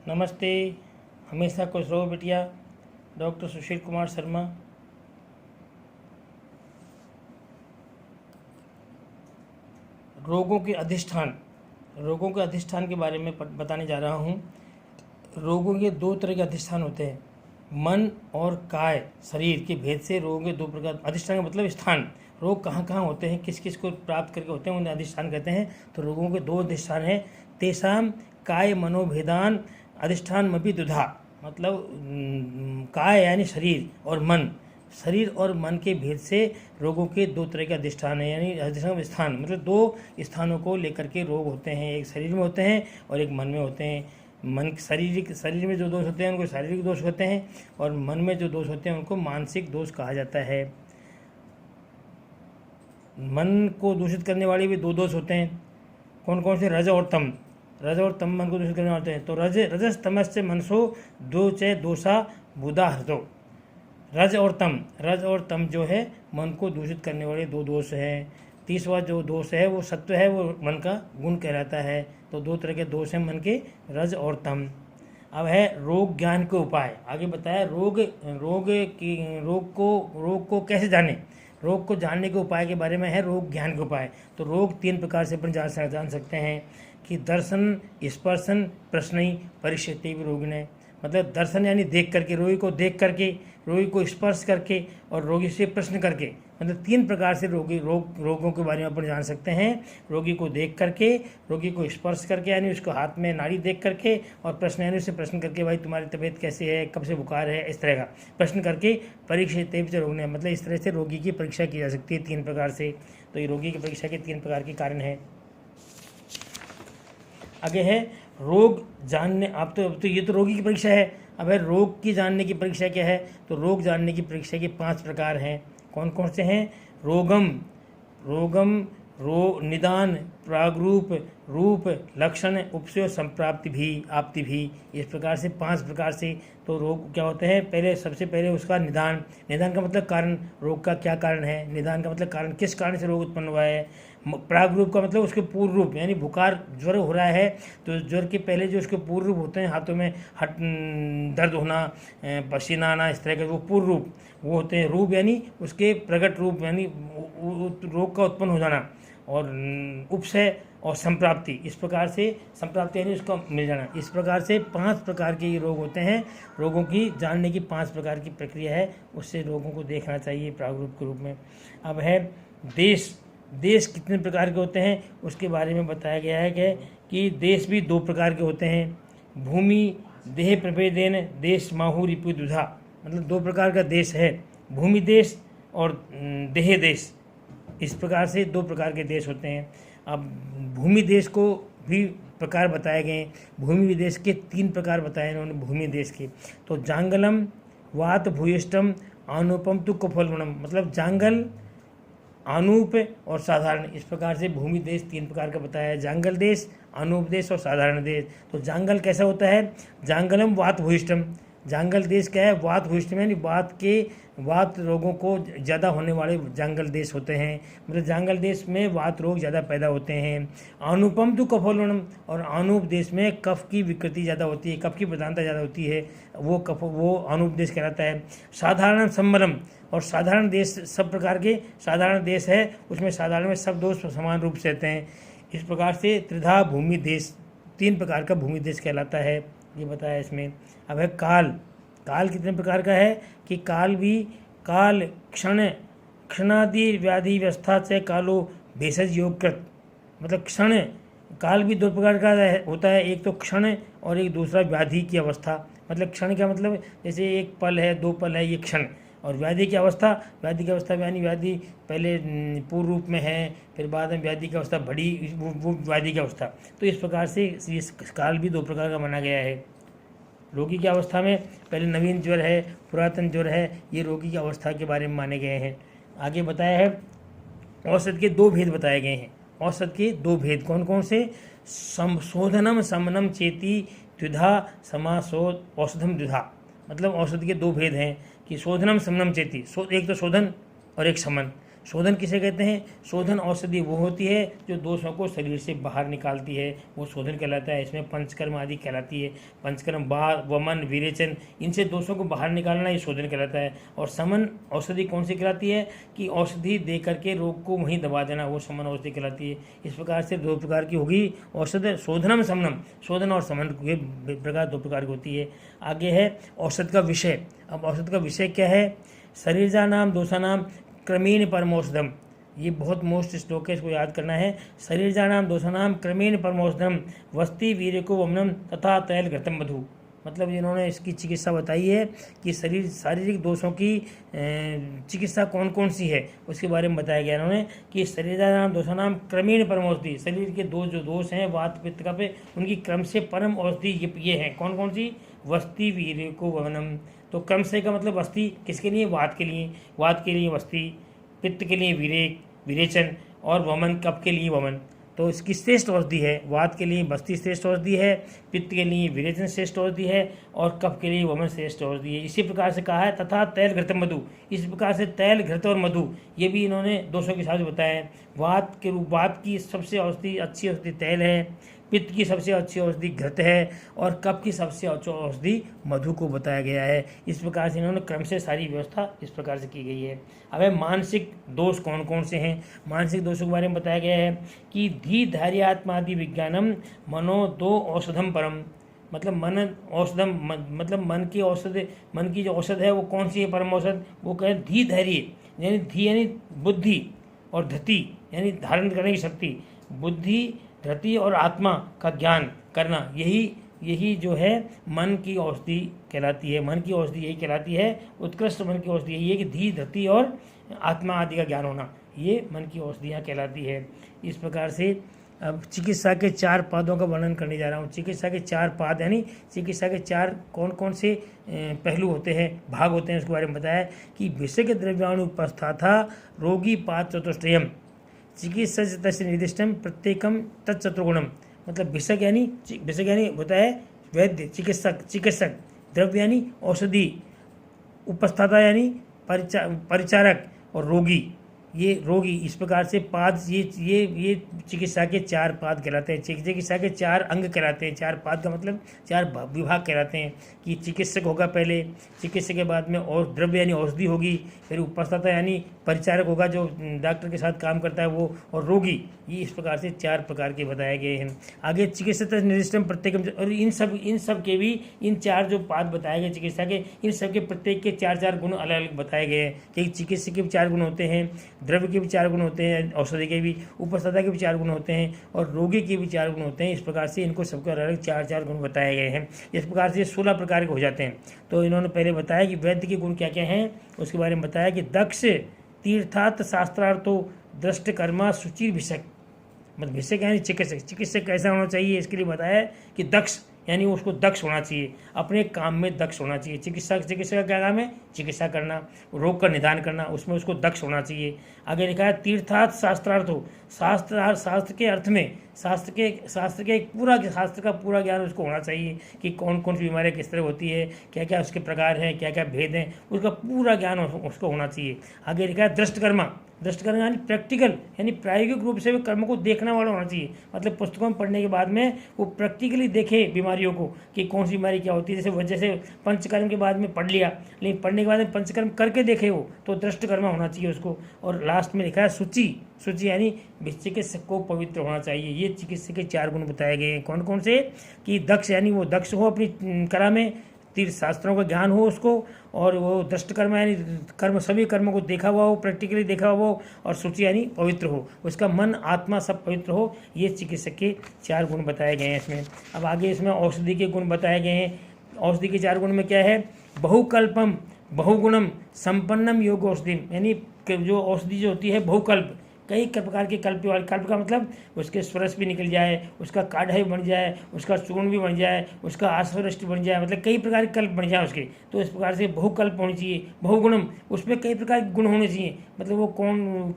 नमस्ते। हमेशा खुश रहो बिटिया। डॉक्टर सुशील कुमार शर्मा। रोगों के अधिष्ठान के बारे में बताने जा रहा हूँ। रोगों के दो तरह के अधिष्ठान होते हैं, मन और काय, शरीर के भेद से रोगों के दो प्रकार। अधिष्ठान का मतलब स्थान, रोग कहाँ कहाँ होते हैं, किस किस को प्राप्त करके होते हैं, उन्हें अधिष्ठान कहते हैं। तो रोगों के दो अधिष्ठान हैं। तेषाम काय मनोभेदान अधिष्ठान मपि दुधा, मतलब काय यानी शरीर और मन, शरीर और मन के भेद से रोगों के दो तरह के अधिष्ठान है, यानी अधिष्ठान स्थान मतलब दो स्थानों को लेकर के रोग होते हैं। एक शरीर में होते हैं और एक मन में होते हैं। शरीर में जो दोष होते हैं उनको शारीरिक दोष होते हैं, और मन में जो दोष होते हैं उनको मानसिक दोष कहा जाता है। मन को दूषित करने वाले भी दो दोष होते हैं। कौन कौन से? रज और तम। रज और तम मन को दूषित करने वाले होते हैं। तो रजस तमस्य मनसो दो च दोषा बुधा हृतो। रज और तम जो है मन को दूषित करने वाले दो दोष हैं। तीसरा जो दोष है वो सत्व है, वो मन का गुण कहलाता है। तो दो तरह के दोष हैं मन के, रज और तम। अब है रोग ज्ञान के उपाय। आगे बताया रोग को कैसे जाने, रोग को जानने के उपाय के बारे में है रोग ज्ञान के उपाय। तो रोग तीन प्रकार से अपन जान सकते हैं कि दर्शन, स्पर्शन, प्रश्न परिष्यते रोगिणे। मतलब दर्शन यानी देख करके, रोगी को देख करके, रोगी को स्पर्श करके और रोगी से प्रश्न करके, मतलब तीन प्रकार से रोगों के बारे में अपन जान सकते हैं। रोगी को देख करके, रोगी को स्पर्श करके यानी उसको हाथ में नाड़ी देख करके, और प्रश्न यानी उससे प्रश्न करके, भाई तुम्हारी तबीयत कैसी है, कब से बुखार है, इस तरह का प्रश्न करके। परीक्षित रोग, मतलब इस तरह से रोगी की परीक्षा की जा सकती है तीन प्रकार से। तो ये रोगी की परीक्षा के तीन प्रकार के कारण हैं। आगे है रोग जानने। अब तो ये तो रोगी की परीक्षा है। अब है रोग की जानने की परीक्षा क्या है। तो रोग जानने की परीक्षा के 5 प्रकार हैं। कौन कौन से हैं? रोगम, निदान, प्रागरूप, रूप, लक्षण, उपसय, संप्राप्ति भी, आपति भी। इस प्रकार से 5 प्रकार से तो रोग क्या होते हैं। सबसे पहले उसका निदान का मतलब कारण, रोग का क्या कारण है। निदान का मतलब कारण, किस कारण से रोग उत्पन्न हुआ है। प्राग रूप का मतलब उसके पूर्व रूप, यानी बुखार ज्वर हो रहा है तो ज्वर के पहले जो उसके पूर्व रूप होते हैं, हाथों में दर्द होना, पसीना आना, इस तरह के वो पूर्व रूप वो होते हैं। रूप यानी उसके प्रकट रूप, यानी रोग का उत्पन्न हो जाना। और उपसय और संप्राप्ति, इस प्रकार से संप्राप्ति यानी उसका मिल जाना। इस प्रकार से 5 प्रकार के ये रोग होते हैं। रोगों की जानने की 5 प्रकार की प्रक्रिया है, उससे रोगों को देखना चाहिए प्रागरूप के रूप में। अब है देश कितने प्रकार के होते हैं उसके बारे में बताया गया है कि देश भी 2 प्रकार के होते हैं। भूमि देह प्रभेदेन देश माहू रिपु दुधा, मतलब 2 प्रकार का देश है, भूमि देश और देह देश। इस प्रकार से 2 प्रकार के देश होते हैं। अब भूमि देश को भी प्रकार बताए गए। भूमि देश के 3 प्रकार बताए इन्होंने भूमि देश के। तो जांगलम, वात भूयिष्ठम, अनुपम तु कुफलगुणम, मतलब जांगल, अनूप और साधारण। इस प्रकार से भूमि देश 3 प्रकार का बताया है, जांगल देश, अनूप देश और साधारण देश। तो जांगल कैसा होता है? जांगलम वात भूयिष्ठम, जांगल देश क्या है? वात भूयिष्ठम यानी वात रोगों को ज़्यादा होने वाले जांगल देश होते हैं, मतलब जांगल देश में वात रोग ज़्यादा पैदा होते हैं। अनुपम तो कफोलवनम, और अनूप देश में कफ की विकृति ज़्यादा होती है, कफ की प्रधानता ज़्यादा होती है, वो अनूप देश कहलाता है। साधारण सम्मलम, और साधारण देश सब प्रकार के साधारण देश है, उसमें साधारण में सब दोष समान रूप से रहते हैं। इस प्रकार से त्रिधा भूमि देश, 3 प्रकार का भूमि देश कहलाता है, ये बताया इसमें। अब है काल कितने प्रकार का है कि काल क्षणादि व्याधि व्यवस्था से कालो भेषज योगकृत, मतलब क्षण काल भी 2 प्रकार का होता है, एक तो क्षण और एक दूसरा व्याधि की अवस्था। मतलब क्षण का मतलब जैसे 1 पल है, 2 पल है, ये क्षण। और व्याधि की अवस्था यानी व्याधि पहले पूर्व रूप में है, फिर बाद में व्याधि की अवस्था बड़ी, वो व्याधि की अवस्था। तो इस प्रकार से ये काल भी 2 प्रकार का माना गया है। रोगी की अवस्था में पहले नवीन ज्वर है, पुरातन ज्वर है, ये रोगी की अवस्था के बारे में माने गए हैं। आगे बताया है औषध के 2 भेद बताए गए हैं। औषध के 2 भेद कौन कौन से? शोधनम समनम चेती द्विधा समासोध औषधम द्विधा, मतलब औषध के 2 भेद हैं कि शोधनम समनम चेती, एक तो शोधन और एक समन। शोधन किसे कहते हैं? शोधन औषधि वो होती है जो दोषों को शरीर से बाहर निकालती है, वो शोधन कहलाता है। इसमें पंचकर्म आदि कहलाती है। पंचकर्म बार, वमन, विरेचन, इनसे दोषों को बाहर निकालना ये शोधन कहलाता है। और समन औषधि कौन सी कहलाती है? कि औषधि दे करके रोग को वहीं दबा देना, वो समन औषधि कहलाती है। इस प्रकार से दो प्रकार की होगी औषध, शोधनम समनम। शोधन और समन के प्रकार दो प्रकार की होती है। आगे है औषध का विषय। अब औषध का विषय क्या है? शरीरजानाम दोषानाम क्रमेण परमौषधम। ये बहुत मोस्ट श्लोक है, इसको याद करना है। शरीरजानाम दोषानाम क्रमेण परमौषधम वस्ति वीर्यको वमनम तथा तैल घृतम मधु। मतलब इन्होंने इसकी चिकित्सा बताई है कि शारीरिक दोषों की चिकित्सा कौन कौन सी है, उसके बारे में बताया गया इन्होंने कि शरीरजानाम दोषानाम क्रमेण परम औषधि। शरीर के जो दोष हैं वात पित्त कफ, उनकी क्रम से परम औषधि ये हैं। कौन कौन सी? वस्ति वीर्यको वमनम। तो क्रम से का मतलब वस्ति किसके लिए? वात के लिए। वात के लिए वस्ति, पित्त के लिए विरेचन, और वमन कफ के लिए वमन। तो इसकी श्रेष्ठ औषधि है। वात के लिए बस्ती श्रेष्ठ औषधि है, पित्त के लिए विरेचन श्रेष्ठ औषधि है, और कफ के लिए वमन श्रेष्ठ औषधि है। इसी प्रकार से कहा है तथा तैल घृत मधु। इस प्रकार से तैल घृत और मधु ये भी इन्होंने दोषों के हिसाब से बताया है। वात की सबसे औषधि अच्छी औषधि तैल है, पित्त की सबसे अच्छी औषधि घृत है, और कफ की सबसे अच्छी औषधि मधु को बताया गया है। इस प्रकार से इन्होंने क्रम से सारी व्यवस्था इस प्रकार से की गई है। अब मानसिक दोष कौन कौन से हैं? मानसिक दोषों के बारे में बताया गया है कि धी धैर्यात्मादि विज्ञानम मनो दो औषधम परम। मतलब मन औषधम, मतलब मन की औषध, मन की जो औषध है वो कौन सी है परम औषध? वो कहें धी धैर्य, यानी धी यानी बुद्धि, और धति यानी धारण करने की शक्ति। बुद्धि, धृति और आत्मा का ज्ञान करना, यही जो है मन की औषधि कहलाती है। मन की औषधि यही कहलाती है। उत्कृष्ट मन की औषधि यही है कि धी, धृति और आत्मा आदि का ज्ञान होना, ये मन की औषधियाँ कहलाती है। इस प्रकार से अब चिकित्सा के 4 पादों का वर्णन करने जा रहा हूँ। चिकित्सा के 4 पाद यानी चिकित्सा के 4 कौन कौन से पहलू होते हैं, भाग होते हैं, उसके बारे में बताया कि विषय द्रव्यानुपस्था रोगी पाद चतुष्टयम चिकित्सा निर्दिष्टम प्रत्येकम तत्चतुर्गुणम। मतलब भिषक यानी होता है वैद्य, चिकित्सक, द्रव्य यानी औषधि, उपस्थाता यानी परिचारक, और रोगी ये रोगी। इस प्रकार से पाद ये चिकित्सा के 4 पाद कहलाते हैं। चिकित्सा के 4 अंग कहलाते हैं। 4 पाद का मतलब 4 विभाग कहलाते हैं कि चिकित्सक होगा पहले, चिकित्सक के बाद में और द्रव्य यानी औषधि होगी, फिर उपस्थाता यानी परिचारक होगा जो डॉक्टर के साथ काम करता है वो, और रोगी। ये इस प्रकार से 4 प्रकार के बताए गए हैं। आगे चिकित्सा निर्दिष्टम प्रत्येकम, और इन सब के भी इन 4 जो पाद बताए गए चिकित्सा के, इन सब के प्रत्येक के 4 गुण अलग अलग बताए गए हैं कि चिकित्सक के भी 4 गुण होते हैं, द्रव्य के भी 4 गुण होते हैं, औषधि के भी, उपस्थाता के भी 4 गुण होते हैं, और रोगी के भी 4 गुण होते हैं। इस प्रकार से इनको सबके अलग अलग 4 गुण बताए गए हैं। इस प्रकार से 16 प्रकार के हो जाते हैं। तो इन्होंने पहले बताया कि वैद्य के गुण क्या क्या हैं, उसके बारे में बताया कि दक्ष तीर्थार्थ शास्त्रार्थो दृष्ट कर्मा शुचि भिषक। मतलब भिषक यानी चिकित्सक कैसा होना चाहिए, इसके लिए बताया कि दक्ष यानी उसको दक्ष होना चाहिए, अपने काम में दक्ष होना चाहिए। चिकित्सक का क्या काम है? चिकित्सा करना, रोग का निदान करना, उसमें उसको दक्ष होना चाहिए। आगे लिखा है तीर्थार्थ शास्त्रार्थ हो, शास्त्र के अर्थ में, शास्त्र का पूरा ज्ञान उसको होना चाहिए कि कौन कौन सी बीमारियाँ किस तरह होती है, क्या क्या उसके प्रकार हैं, क्या क्या भेद हैं, उसका पूरा ज्ञान उसको होना चाहिए। आगे लिखा है दृष्टकर्मा यानी प्रैक्टिकल, यानी प्रायोगिक रूप से कर्म को देखने वाला होना चाहिए। मतलब पुस्तकों में पढ़ने के बाद में वो प्रैक्टिकली देखे बीमारियों को कि कौन सी बीमारी क्या होती है। जैसे पंचकर्म के बाद में पढ़ लिया, लेकिन पढ़ने के बाद में पंचकर्म करके देखे वो, तो दृष्टकर्मा होना चाहिए उसको। और लास्ट में लिखा है शुचि यानी चिकित्सक को पवित्र होना चाहिए। ये चिकित्सक के 4 गुण बताए गए हैं। कौन कौन से? कि दक्ष यानी वो दक्ष हो अपनी कला में, तीर्थ शास्त्रों का ज्ञान हो उसको, और वो दृष्टकर्म यानी सभी कर्मों को देखा हुआ हो, प्रैक्टिकली देखा हुआ हो, और शुचि यानी पवित्र हो, उसका मन आत्मा सब पवित्र हो। ये चिकित्सक के 4 गुण बताए गए हैं इसमें। अब आगे इसमें औषधि के गुण बताए गए हैं। औषधि के 4 गुण में क्या है? बहुकल्पम बहुगुणम संपन्नम योग औषधि, यानी जो औषधि जो होती है बहुकल्प, कई प्रकार के कल्प वाले, कल्प का मतलब उसके स्वरस भी निकल जाए, उसका काढ़ा भी बन जाए, उसका चूर्ण भी बन जाए, उसका आश्वरिष्ट बन जाए, मतलब कई प्रकार के कल्प बन जाए उसके। तो इस प्रकार से बहुकल्प होनी चाहिए। बहुगुणम, उसमें कई प्रकार के गुण होने चाहिए, मतलब वो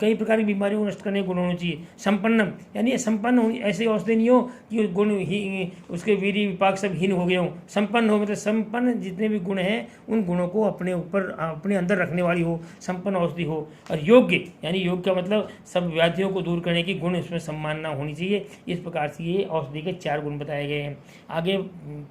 कई प्रकार की बीमारियों को नष्ट करने के गुण होने चाहिए। संपन्नम, यानी संपन्न होनी, ऐसी औषधि नहीं हो कि गुण ही उसके वीर्य विपाक सब हीन हो गए हों। संपन्न हो मतलब संपन्न जितने भी गुण हैं उन गुणों को अपने ऊपर अपने अंदर रखने वाली हो, संपन्न औषधि हो। और योग्य, यानी योग का मतलब सब व्याधियों को दूर करने की गुण इसमें सम्मानना होनी चाहिए। इस प्रकार से ये औषधि के 4 गुण बताए गए हैं। आगे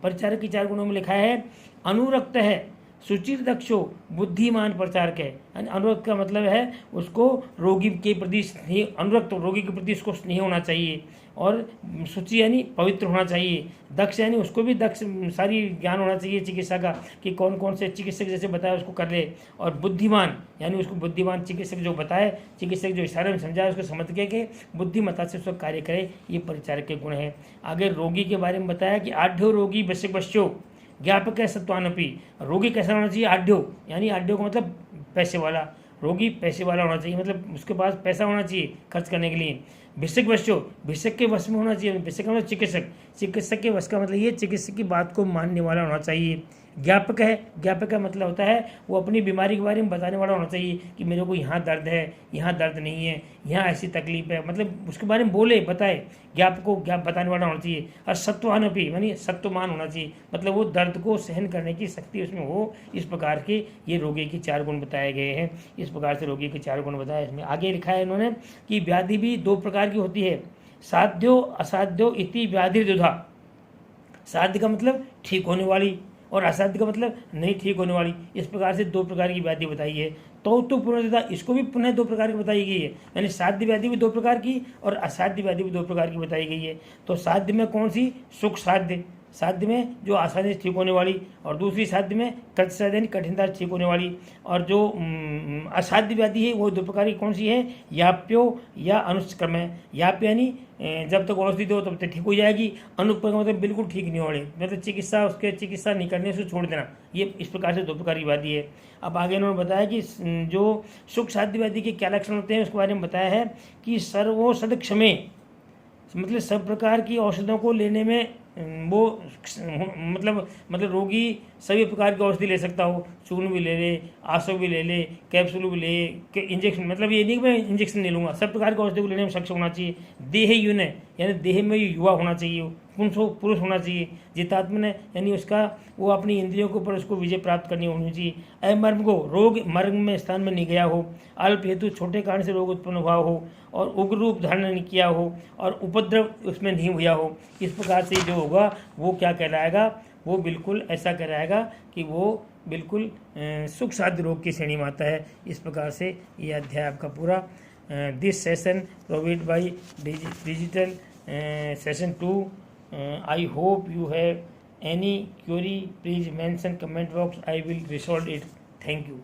परिचारक के 4 गुणों में लिखा है अनुरक्त है, सुचिर दक्षो, बुद्धिमान प्रचारक है। अनुरक्त का मतलब है उसको रोगी के प्रति स्नेह, अनुरक्त रोगी के प्रति उसको स्नेह होना चाहिए। और शुचि यानी पवित्र होना चाहिए। दक्ष यानी उसको भी दक्ष सारी ज्ञान होना चाहिए चिकित्सा का, कि कौन कौन से चिकित्सक जैसे बताए उसको कर ले। और बुद्धिमान यानी उसको बुद्धिमान चिकित्सक जो बताए, चिकित्सक जो इशारे में समझाए उसको समझ के बुद्धिमत्ता से उसको कार्य करे, ये परिचारक के गुण हैं। आगे रोगी के बारे में बताया कि आढ़्यो रोगी वश्यो ज्ञापक है सत्वानपी। रोगी कैसा होना चाहिए? आढ़्यो, यानी आढ़्यो का मतलब पैसे वाला, रोगी पैसे वाला होना चाहिए, मतलब उसके पास पैसा होना चाहिए खर्च करने के लिए। भिषक वश्यो, भिषक के वश में होना चाहिए। भिषक का मतलब चिकित्सक, चिकित्सक के वश का मतलब ये चिकित्सक की बात को मानने वाला होना चाहिए। ज्ञापक है, ज्ञापक का मतलब होता है वो अपनी बीमारी के बारे में बताने वाला होना चाहिए कि मेरे को यहाँ दर्द है, यहाँ दर्द नहीं है, यहाँ ऐसी तकलीफ है, मतलब उसके बारे में बोले बताए, ज्ञापक को ज्ञाप बताने वाला होना चाहिए। और सत्वानपी यानी सत्वमान होना चाहिए, मतलब वो दर्द को सहन करने की शक्ति उसमें हो। इस प्रकार के ये रोगी के 4 गुण बताए गए हैं। इस प्रकार से रोगी के 4 गुण बताए। इसमें आगे लिखा है इन्होंने कि व्याधि भी 2 प्रकार की होती है, साध्यो असाध्यो इति व्याधि द्विधा। साध्य का मतलब ठीक होने वाली और असाध्य का मतलब नहीं ठीक होने वाली। इस प्रकार से 2 प्रकार की व्याधि बताई है। तो पुनर्विधा, इसको भी पुनः 2 प्रकार की बताई गई है, यानी साध्य व्याधि भी 2 प्रकार की और असाध्य व्याधि भी 2 प्रकार की बताई गई है। तो साध्य में कौन सी? सुख साध्य, साध्य में जो आसानी से ठीक होने वाली, और दूसरी साध्य में कष्ट यानी कठिनता से ठीक होने वाली। और जो असाध्य व्याधि है वो 2 प्रकार की कौन सी है? याप्यो या अनुष्क्रम है। याप्य यानी जब तक औषधि दो तब तक ठीक हो जाएगी, अनुपक्रम मतलब बिल्कुल ठीक नहीं हो रही, मतलब चिकित्सा नहीं करने से छोड़ देना। ये इस प्रकार से 2 प्रकार की व्याधि है। अब आगे उन्होंने बताया कि जो सुख साध्य व्याधि के क्या लक्षण होते हैं उसके बारे में बताया है कि सर्वोषध क्षमे, मतलब सब प्रकार की औषधों को लेने में वो मतलब रोगी सभी प्रकार की औषधि ले सकता हो, चूर्ण भी ले ले, आसो भी ले ले, कैप्सूल भी ले, इंजेक्शन, मतलब ये नहीं कि मैं इंजेक्शन ले लूँगा, सब प्रकार की औषधि को लेने में सक्षम होना चाहिए। देह युन है, यानी देह में युवा होना चाहिए, पुरुष होना चाहिए। जितात्मन है, यानी उसका वो अपनी इंद्रियों के ऊपर उसको विजय प्राप्त करनी होनी चाहिए। अमर्म को, रोग मर्म में स्थान में नहीं गया हो, अल्प हेतु छोटे कारण से रोग उत्पन्न हुआ हो, और उग्र रूप धारण नहीं किया हो, और उपद्रव उसमें नहीं हुआ हो। इस प्रकार से जो होगा वो क्या कहलाएगा? वो बिल्कुल ऐसा कहलाएगा कि वो बिल्कुल सुख साध्य रोग की श्रेणी में आता है। इस प्रकार से ये अध्याय आपका पूरा। This session provide by digital session 2। I hope you have any query, please mention comment box, I will resolve it. Thank you.